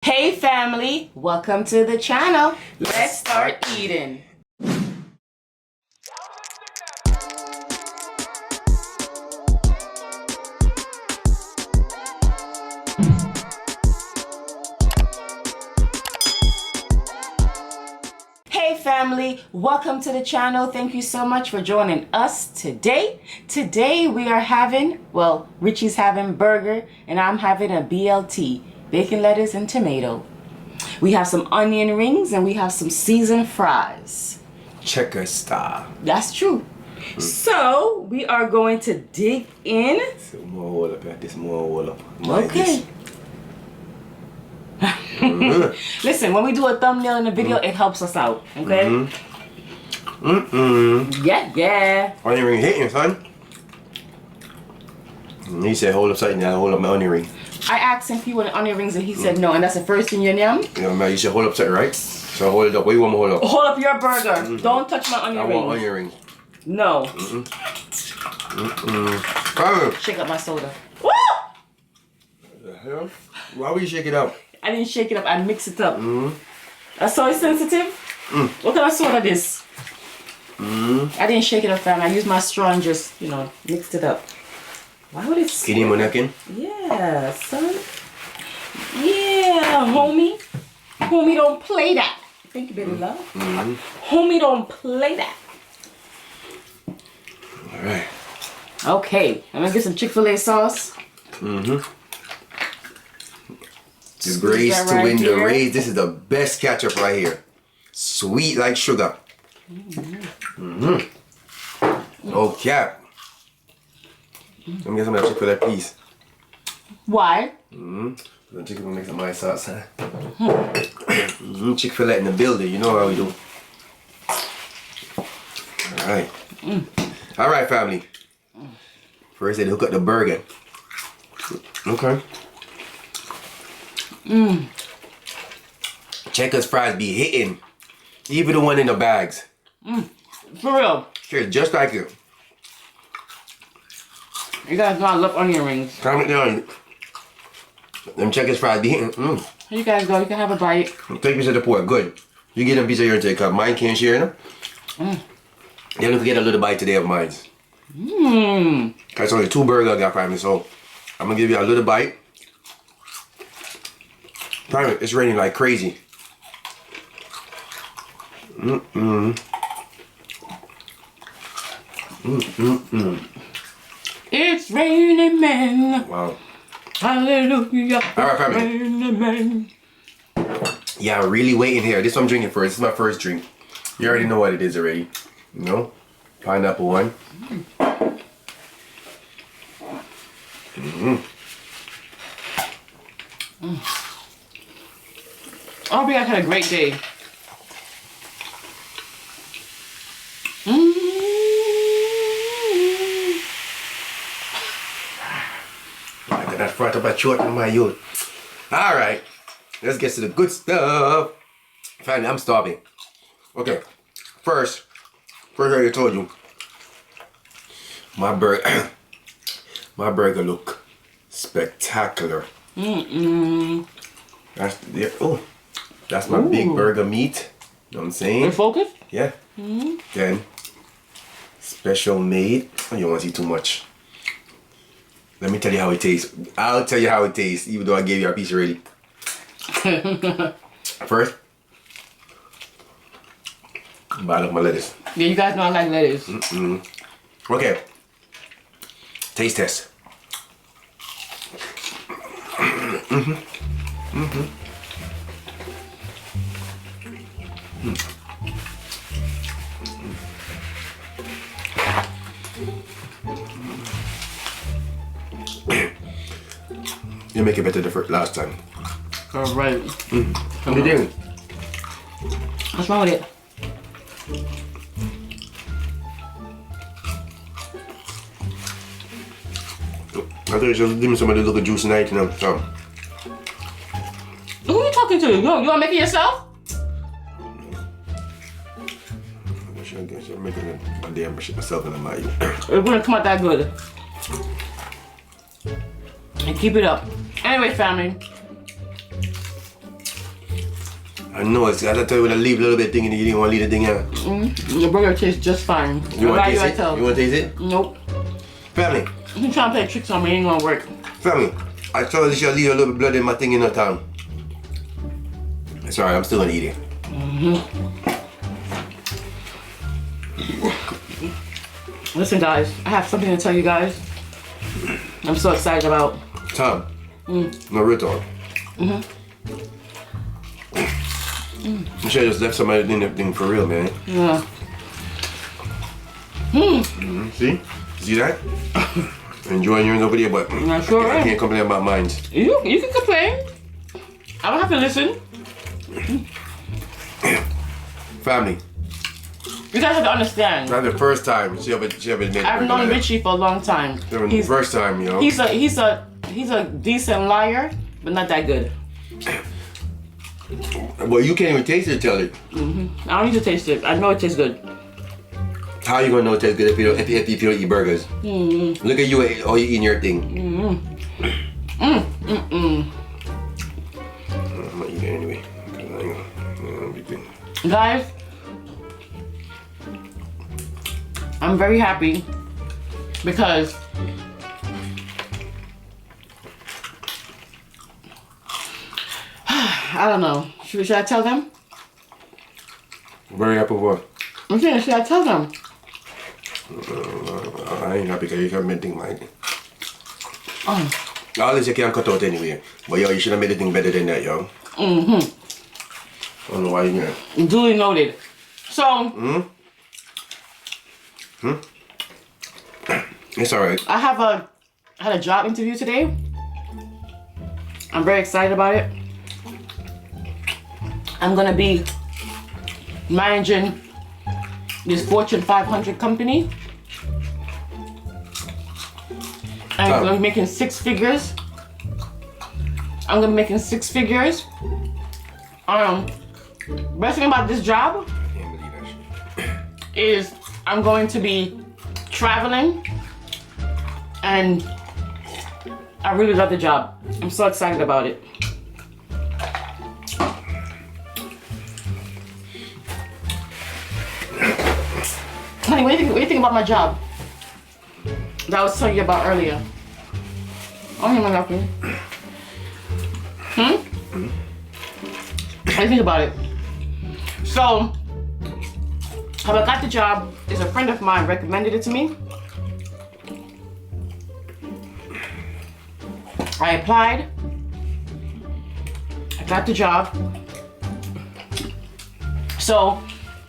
Hey family, welcome to the channel. Let's start eating. Hey family, welcome to the channel. Thank you so much for joining us today. Today we are having, well, Richie's having burger and I'm having a BLT. Bacon, lettuce, and tomato. We have some onion rings and we have some seasoned fries. Checker style. That's true. So we are going to dig in. So more wall up, this more wall up. Okay. Listen, when we do a thumbnail in the video, it helps us out. Okay. Yeah. Onion ring hitting, son. He said hold up something, I'll hold up my onion ring. I asked him if he wanted onion rings and he said no, and that's the first thing you name. Yeah, man, you should hold up something, right? So hold it up. What do you want me to hold up? Hold up your burger. Don't touch my onion rings. I want onion rings. No. Oh. Shake up my soda. Woo! The hell? Why would you shake it up? I didn't shake it up. I mixed it up. That's soy sensitive. What kind of soda this? I didn't shake it up, fam. I used my straw and just, mixed it up. Why would it? Skinny mannequin? Yeah, son. Yeah, homie. Homie, don't play that. Thank you, baby love. Homie, don't play that. All right. Okay, I'm gonna get some Chick-fil-A sauce. This Grace to right win the here. race. This is the best ketchup right here. Sweet like sugar. Oh, cap. Let me get some of that Chick-fil-A, please. Why? The chicken makes some nice sauce, huh? Chick-fil-A in the building, you know how we do. Alright. Alright, family. First, they hook up the burger. Okay. Checkers fries be hitting. Even the one in the bags. For real. Sure, just like it. You guys know I love onion rings. Comment down. Them Checkers fries be hitting. Here you guys go. You can have a bite. Take a piece of the pork, good. You get a piece of your take up. Mine can't share, no? You don't forget a little bite today of mine. It's only 2 burgers I got, family, so I'm gonna give you a little bite. Family, it's raining like crazy. It's raining men. Wow. Hallelujah. All right, family. Raining men. Yeah, I'm really waiting here. This is what I'm drinking first. This is my first drink. You already know what it is already. You know? Pineapple one. I hope you guys had a great day. I got that front of my throat in my youth. Alright. Let's get to the good stuff. Finally, I'm starving. Okay. First I already told you. My burger look spectacular. That's that's my big burger meat. You know what I'm saying? You focused? Yeah. Then special made. Oh, you don't want to see too much. Let me tell you how it tastes. I'll tell you how it tastes, even though I gave you a piece already. First, bite up my lettuce. Yeah, you guys know I like lettuce. Okay. Taste test. You make it better the first last time. All right. What you doing? What's wrong with it? I thought you should give me some of the little juice tonight, you know. So. Who are you talking to? You want to make it yourself? I should make it a damn shit myself in the mind. It wouldn't come out that good. And keep it up. Anyway, family. I know, it's, I tell you when I leave a little bit thing and you didn't want to leave the thing out. The burger tastes just fine. You want to taste it? You want to taste it? Nope. Family. You trying to play tricks on me, ain't gonna work. Family. I told you she'll leave a little bit blood in my thing in no time. Sorry, I'm still gonna eat it. Listen, guys, I have something to tell you guys. I'm so excited about. Tom. No real talk. You should have just left somebody in that thing for real, man. Yeah. See? See that? Enjoying yours over there, but I sure I am. can't complain about mine. You can complain. I don't have to listen. Family. You guys have to understand. Not the first time she ever made it. I've known Richie for a long time. The first time, you know. He's a decent liar, but not that good. Well, you can't even taste it, tell it. I don't need to taste it. I know it tastes good. How are you gonna know it tastes good if you don't eat burgers? Look at you, all you eating your thing. I'm not eating it anyway. Guys, I'm very happy because I don't know. Should I tell them? Very happy for what? Okay, should I tell them? I ain't happy because you can't make thing mine. Oh. All this you can't cut out anyway. But yo, you should have made the thing better than that, yo. I don't know why you can't. Duly noted. So, It's alright. I had a job interview today. I'm very excited about it. I'm gonna be managing this Fortune 500 company. And I'm gonna be making 6 figures. I'm gonna be making 6 figures. Best thing about this job I can't believe that shit. is I'm going to be traveling, and I really love the job. I'm so excited about it. Honey, what do you think about my job that I was telling you about earlier? I don't know nothing. What do you think about it? So, how I got the job is a friend of mine recommended it to me. I applied. I got the job. So,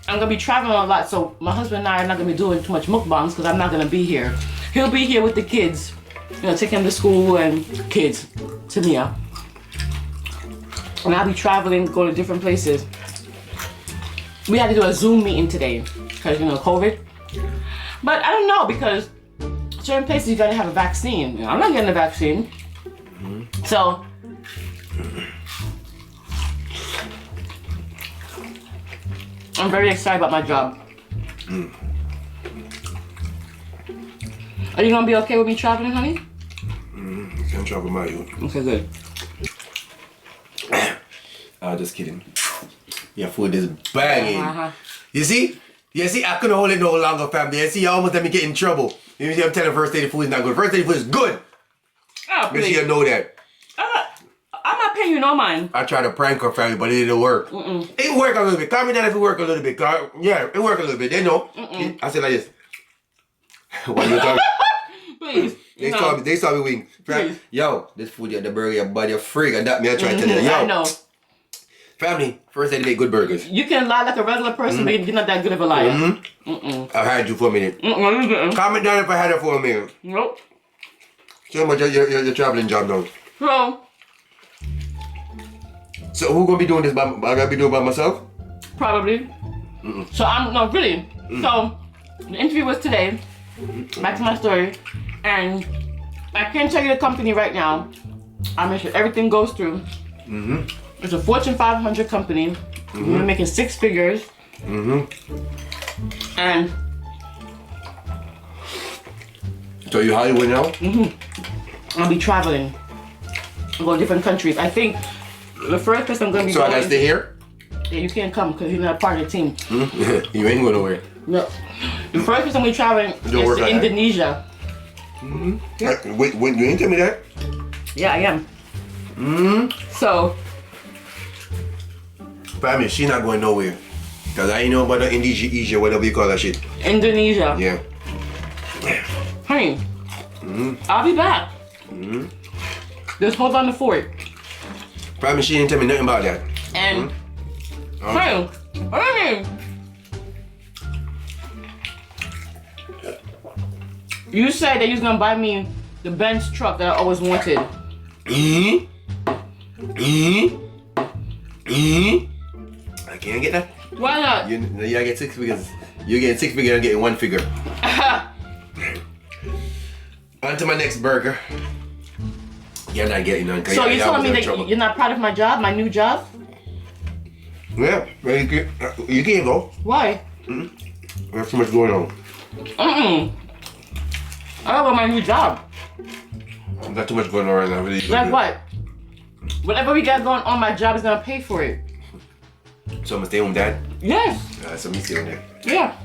I'm gonna be traveling a lot. So, my husband and I are not gonna be doing too much mukbangs because I'm not gonna be here. He'll be here with the kids. You know, take him to school and kids, Tamia. And I'll be traveling, go to different places. We had to do a Zoom meeting today because, you know, COVID. But I don't know, because certain places you gotta have a vaccine. You know, I'm not getting a vaccine. So, I'm very excited about my job. Are you gonna be okay with me traveling, honey? You can't travel my youth. Okay, good. Just kidding. Your food is banging. You see? I couldn't hold it no longer, family. You see, you almost let me get in trouble. You see, I'm telling first day the food is not good. First day the food is good. Oh, You see, please. you know that. I'm not paying you no mind. I tried to prank her family, but it didn't work. It worked a little bit. Calm me down if it worked a little bit. Yeah, it worked a little bit. They know. I said like this. What you talking? Please. They no. saw me wing. Please. Yo, this food, the burger, your body, a freak. And that me, I tried to tell you. I Yo, know. family, first day to make good burgers. You can lie like a regular person, but you're not that good of a liar. I had you for a minute. No, you didn't. Comment down if I had it for a minute. Nope. Show me your traveling job now. So who gonna be doing this? I gotta be doing it by myself? Probably. So no, really. So the interview was today. Back to my story, and I can't tell you the company right now. I'll make sure everything goes through. It's a Fortune 500 company. We're making 6 figures. And So you Hollywood now? I'll be traveling. I'm going to different countries. I think the first place I'm going to be So I going. gotta stay here? Yeah, you can't come because you're not part of the team. You ain't going nowhere. No. The first person we're traveling is Don't work to like that. Indonesia. Wait, you ain't tell me that? Yeah, I am. So, Family, she not going nowhere. Cause I ain't know about the Indonesia, whatever you call that shit. Indonesia. Yeah. Honey, I'll be back. Just hold on the fort. Family, she didn't tell me nothing about that. And, honey, what do you mean? You said that you was gonna buy me the Benz truck that I always wanted. I can't get that. Why not? You get 6 figures. You get 6 figures and getting 1 figure. On to my next burger. You're not getting none. So you're telling me that you're not proud of my job, my new job? Yeah, well, you can't go. Why? There's too much going on. I don't want my new job. Not too much going on right now. Really. Like what? Whatever we got going on, my job is gonna pay for it. So I'm gonna stay home, Dad? Yes. So me stay home there. Yeah.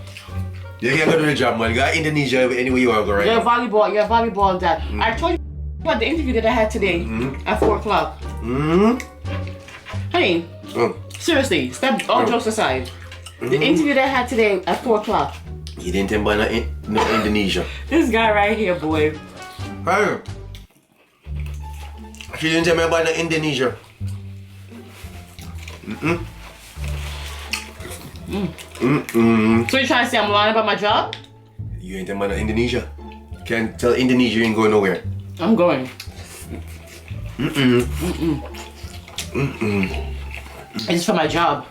You can't go to the job, man. You got Indonesia anywhere you want to go right You're now. volleyball. You're volleyball dad. I told you about the interview that I had today at 4 o'clock. Honey, seriously, stop all jokes aside. The interview that I had today at 4 o'clock. You didn't tell me about no Indonesia. This guy right here, boy. Hey. She didn't tell me about no Indonesia. So you trying to say I'm lying about my job? You ain't tell me about no Indonesia. Can't tell Indonesia you ain't going nowhere. I'm going. It's for my job.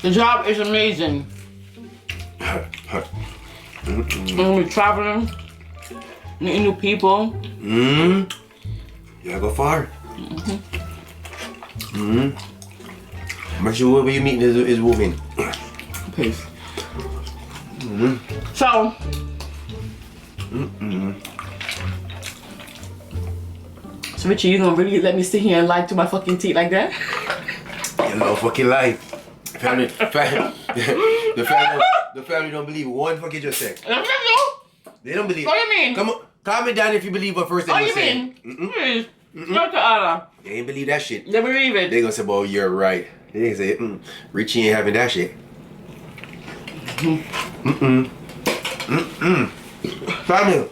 The job is amazing. We're traveling, meeting new people. You gotta go far. Make sure whoever you meeting is woman. Peace. So, so Richie, you gonna really let me sit here and lie to my fucking teeth like that? You know, fucking lie. The family don't believe one fucking just said. They don't believe. What do you mean? Come on, comment down if you believe what first thing What you do you said. mean? Please, not to Allah. They ain't believe that shit. They believe it. They gonna say, "Boy, you're right." They gonna say, "Richie ain't having that shit." Family.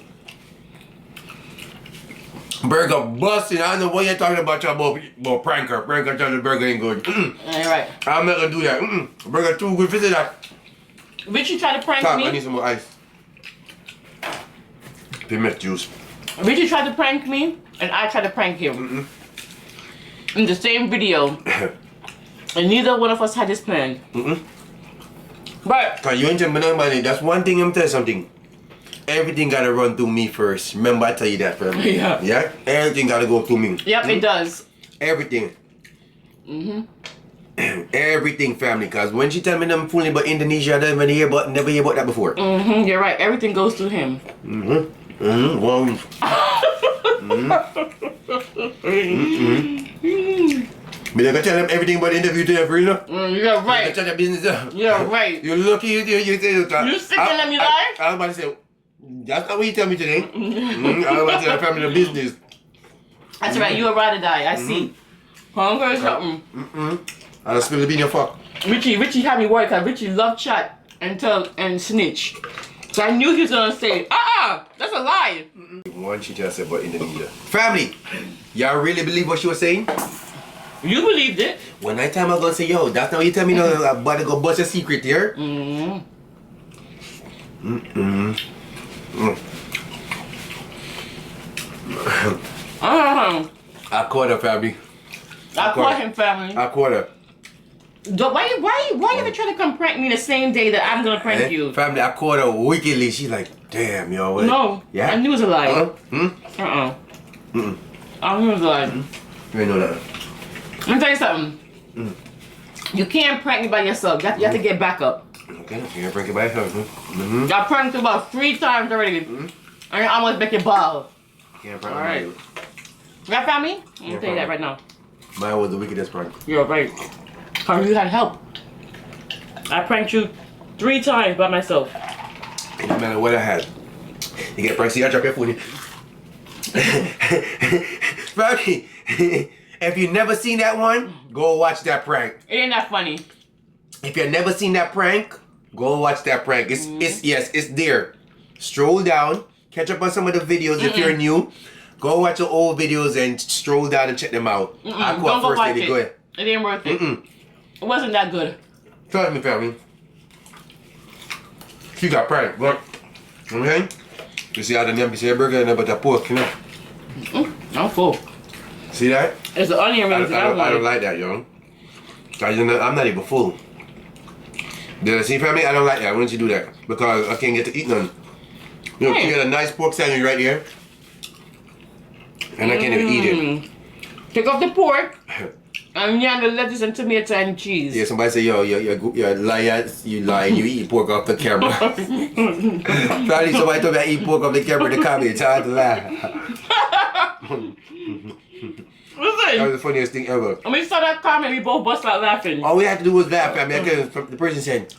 Burger busting. I don't know what you're talking about, y'all, about pranker. Pranker tell the burger ain't good. Ain't right. I'm not gonna do that. Burger too good for that. Richie tried to prank Top, me. I need some more ice. Pimento juice. Richie tried to prank me, and I tried to prank him. In the same video. And neither one of us had this plan. But Cause you ain't telling me nothing about it. That's one thing. I'm telling you something. Everything gotta run through me first. Remember, I tell you that, family. Yeah. Yeah. Everything gotta go through me. yep, it does. Everything. Everything, family. Cause when she tell me them fooling about Indonesia, I never hear about that before. You're right. Everything goes through him. Well, but I gotta tell them everything about the interview today, for you know? You're I right. tell that business. You're right. You're lucky you say You sick and let me lie? I was about to say, that's not what you tell me today. I was about to tell the family the business. That's right. You a ride or die. I see. Hunger or something. I'll spill the bean your fuck. Richie had me worried because Richie loved chat and snitch. So I knew he was gonna say, that's a lie. One she just said about Indonesia. Family, y'all really believe what she was saying? You believed it. When I time I gonna say, yo, that's not what you tell me no, I'm about to go bust a secret here. I caught her, family. I caught him, family. I caught her. Why you ever try to come prank me the same day that I'm gonna prank you? Family, I caught her wickedly. She's like, damn, yo. What? No. Yeah? I knew it was a lie. I knew it was a lie. You ain't know that. Let me tell you something. You can't prank me by yourself. You have to get back up. Okay, you can't break it by yourself. I pranked you about 3 times already. And you almost make it ball. Can't break it by Alright. yourself. You got family? I'm gonna tell you that right now. Mine was the wickedest prank. You're right. Because you had help. I pranked you 3 times by myself. It doesn't matter what I had. You get pranked, see, I drop your phone. Brody, if you've never seen that one, go watch that prank. It ain't that funny. If you've never seen that prank, go watch that prank. It's there. Stroll down, catch up on some of the videos if you're new. Go watch the old videos and stroll down and check them out. I Don't go watch it. Go ahead. It ain't worth it. It wasn't that good. Trust me, family. She got pranked, but okay. You see how the name say burger and about the pork, you know? I'm full. See that? It's the onion rings. I don't like that, yo. I'm not even full. See, family, I don't like that. Why don't you do that? Because I can't get to eat none. You know, you got a nice pork sandwich right here. And I can't even eat it. Take off the pork. And you have the lettuce and tomato and cheese. Yeah, somebody say, yo, you're a liar. You lie. You eat pork off the camera. Probably somebody told me I eat pork off the camera in the comments. It's hard to laugh. Listen. That was the funniest thing ever. When we saw that comment, we both bust out laughing. All we had to do was laugh. I mean, the person said,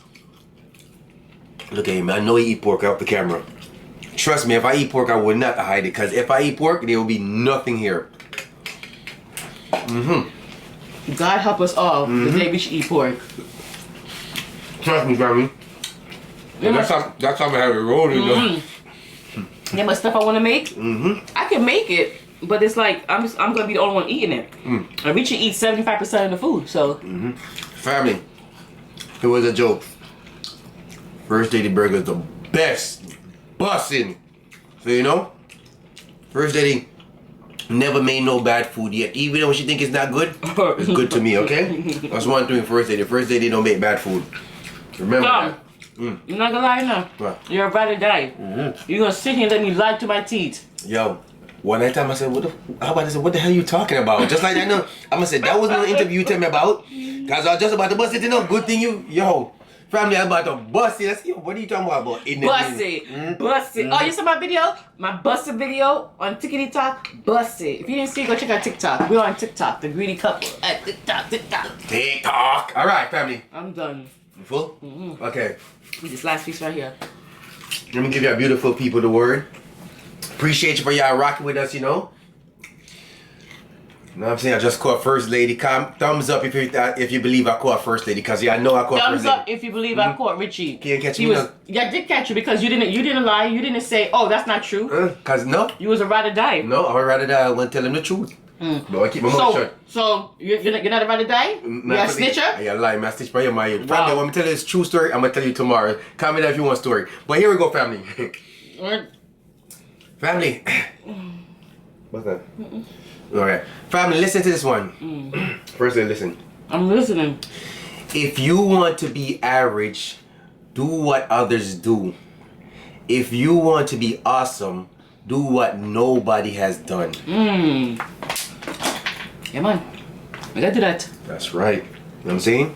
look at him, I know he eat pork off the camera. Trust me, if I eat pork, I would not hide it. Because if I eat pork, there will be nothing here. God help us all the day we should eat pork. Trust me, family. That's how I have it rolling, though. Yeah, but stuff I want to make, I can make it, but it's like I'm gonna be the only one eating it. And Richie eats 75% of the food, so. Family, it was a joke. First Lady Burger is the best. Bussin'. So you know, First Lady never made no bad food yet. Even though she think it's not good, it's good to me, okay? That's one thing with First Lady. First Lady don't make bad food. Remember that. You're not gonna lie now. What? You're about to die. You're gonna sit here and let me lie to my teeth. Yo, one night time I said, what the hell are you talking about? Just like that, no. I'm gonna say, that was no interview you tell me about. Cause I was just about to bust it, you know. Good thing yo. Family, I'm about to bust it. Let's see, what are you talking about? Bust it. Bust it. Oh, you saw my video? My busted video on TikTok? Bust it. If you didn't see it, go check out TikTok. We're on TikTok, the greedy couple. At TikTok. All right, family. I'm done. You full? Okay. This last piece right here. Let me give y'all beautiful people the word. Appreciate you for y'all rocking with us, you know. You know what I'm saying? I just caught First Lady. Thumbs up if you believe I caught First Lady, because I know I caught First Lady. Thumbs up if you believe I caught Richie. Can't catch me. Yeah, I did catch you because you didn't lie. You didn't say, oh, that's not true. Cause no. You was a ride or die. No, I would rather die. I wouldn't tell him the truth. No, I keep my mouth shut. So you're not a ride or die? You're a snitcher? Yeah, lie, man. Snitch by your mind. Family, when I tell you this true story, I'm gonna tell you tomorrow. Comment if you want a story. But here we go, family. Family. What's that? Alright. Family, listen to this one. First, listen. I'm listening. If you want to be average, do what others do. If you want to be awesome, do what nobody has done. Yeah, man. I gotta do that. That's right. You know what I'm saying?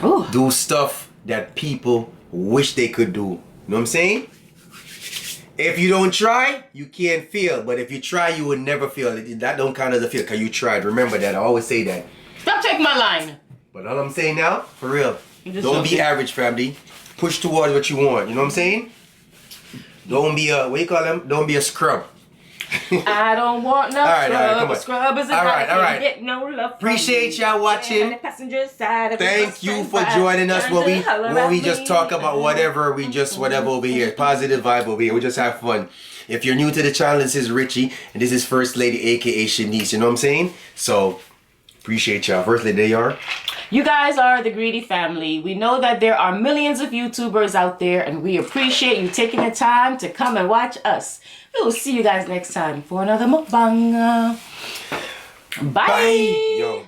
Ooh. Do stuff that people wish they could do. You know what I'm saying? If you don't try, you can't fail. But if you try, you will never fail. That don't count as a fail because you tried. Remember that. I always say that. Stop taking my line. But all I'm saying now, for real, don't be average, family. Push towards what you want. You know what I'm saying? Don't be a, what do you call them? Don't be a scrub. I don't want no scrub. Scrub is a guy right. Get no love. Appreciate y'all watching. Thank you for joining us when we just talk about whatever over here. Positive vibe over here. We just have fun. If you're new to the channel, this is Richie and this is First Lady, aka Shanice. You know what I'm saying? So appreciate y'all. First Lady, there you are. You guys are the greedy family. We know that there are millions of YouTubers out there, and we appreciate you taking the time to come and watch us. We will see you guys next time for another mukbang. Bye. Yo,